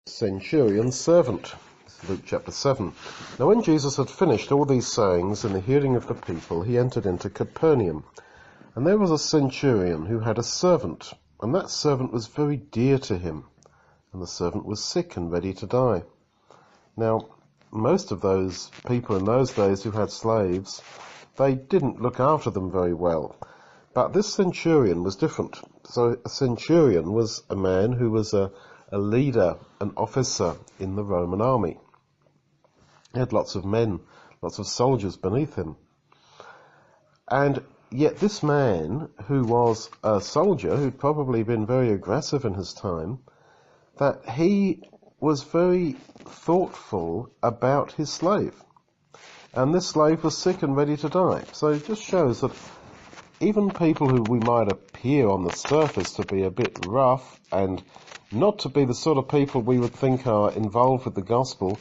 Centurion Servant. Luke chapter 7. Now when Jesus had finished all these sayings in the hearing of the people, he entered into Capernaum. And there was a centurion who had a servant, and that servant was very dear to him. And the servant was sick and ready to die. Now, most of those people in those days who had slaves, they didn't look after them very well. But this centurion was different. So a centurion was a man who was a leader, an officer in the Roman army. He had lots of men, lots of soldiers beneath him. And yet this man, who was a soldier, who'd probably been very aggressive in his time, that he was very thoughtful about his slave. And this slave was sick and ready to die. So it just shows that even people who we might appear on the surface to be a bit rough and not to be the sort of people we would think are involved with the gospel,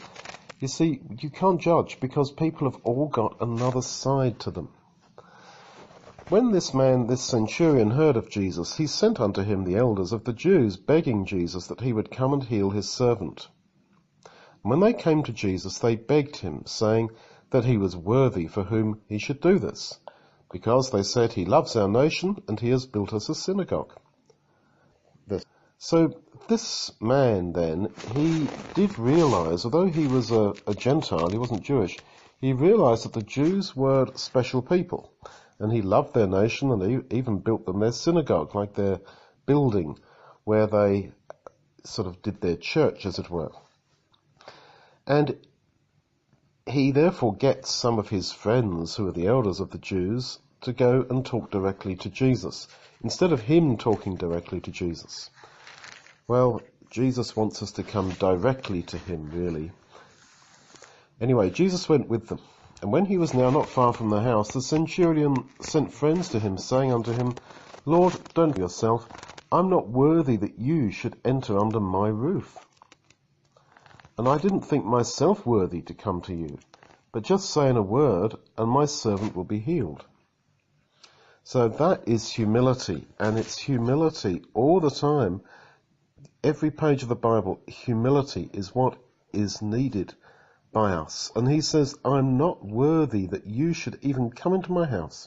you see, you can't judge because people have all got another side to them. When this centurion, heard of Jesus, he sent unto him the elders of the Jews, begging Jesus that he would come and heal his servant. And when they came to Jesus, they begged him, saying that he was worthy for whom he should do this, because they said he loves our nation and he has built us a synagogue. So this man then, he did realize, although he was a Gentile, he wasn't Jewish, he realized that the Jews were special people, and he loved their nation, and he even built them their synagogue, like their building where they sort of did their church, as it were. And he therefore gets some of his friends, who are the elders of the Jews, to go and talk directly to Jesus, instead of him talking directly to Jesus. Well, Jesus wants us to come directly to him, really. Anyway, Jesus went with them, and when he was now not far from the house, the centurion sent friends to him, saying unto him, Lord, don't yourself, I'm not worthy that you should enter under my roof. And I didn't think myself worthy to come to you, but just saying a word, and my servant will be healed. So that is humility, and it's humility all the time. Every page of the Bible, humility is what is needed by us. And he says, I'm not worthy that you should even come into my house.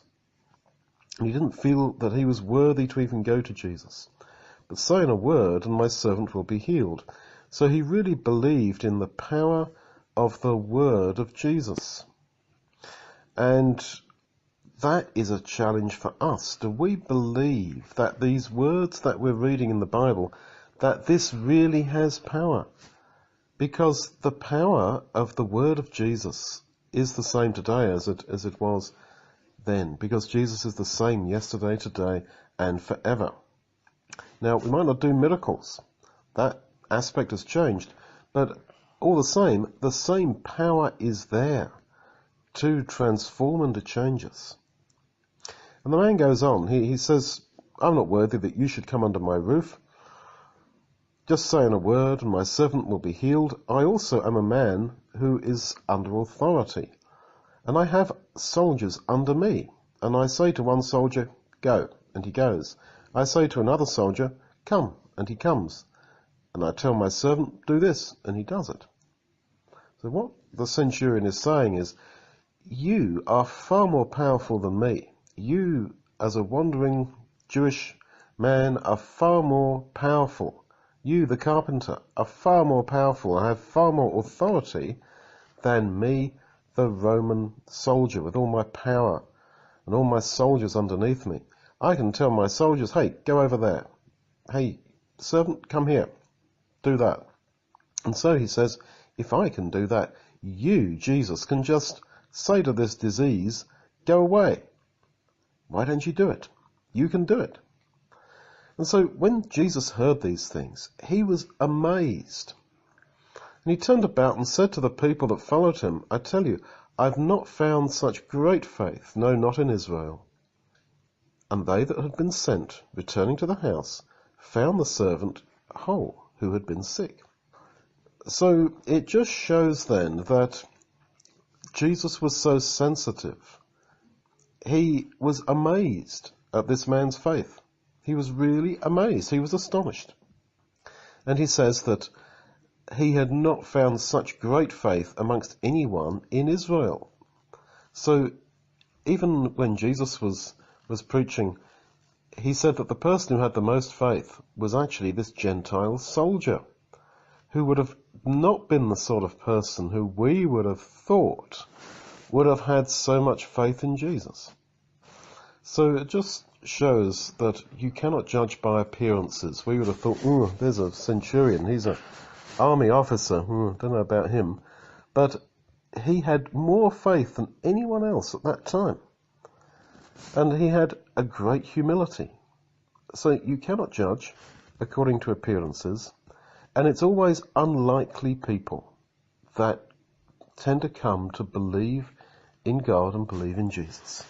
And he didn't feel that he was worthy to even go to Jesus. But saying a word, and my servant will be healed. So he really believed in the power of the word of Jesus. And that is a challenge for us. Do we believe that these words that we're reading in the Bible, that this really has power? Because the power of the word of Jesus is the same today as it was then. Because Jesus is the same yesterday, today, and forever. Now, we might not do miracles. That aspect has changed. But all the same power is there to transform and to change us. And the man goes on. He says, I'm not worthy that you should come under my roof. Just saying a word, and my servant will be healed. I also am a man who is under authority, and I have soldiers under me. And I say to one soldier, go, and he goes. I say to another soldier, come, and he comes. And I tell my servant, do this, and he does it. So what the centurion is saying is, you are far more powerful than me. You, as a wandering Jewish man, are far more powerful. You, the carpenter, are far more powerful and have far more authority than me, the Roman soldier, with all my power and all my soldiers underneath me. I can tell my soldiers, hey, go over there. Hey, servant, come here. Do that. And so he says, if I can do that, you, Jesus, can just say to this disease, go away. Why don't you do it? You can do it. And so when Jesus heard these things, he was amazed. And he turned about and said to the people that followed him, I tell you, I've not found such great faith, no, not in Israel. And they that had been sent, returning to the house, found the servant whole, who had been sick. So it just shows then that Jesus was so sensitive. He was amazed at this man's faith. He was really amazed. He was astonished. And he says that he had not found such great faith amongst anyone in Israel. So even when Jesus was preaching, he said that the person who had the most faith was actually this Gentile soldier, who would have not been the sort of person who we would have thought would have had so much faith in Jesus. So it just shows that you cannot judge by appearances. We would have thought, oh, there's a centurion, he's an army officer, don't know about him. But he had more faith than anyone else at that time. And he had a great humility. So you cannot judge according to appearances. And it's always unlikely people that tend to come to believe in God and believe in Jesus.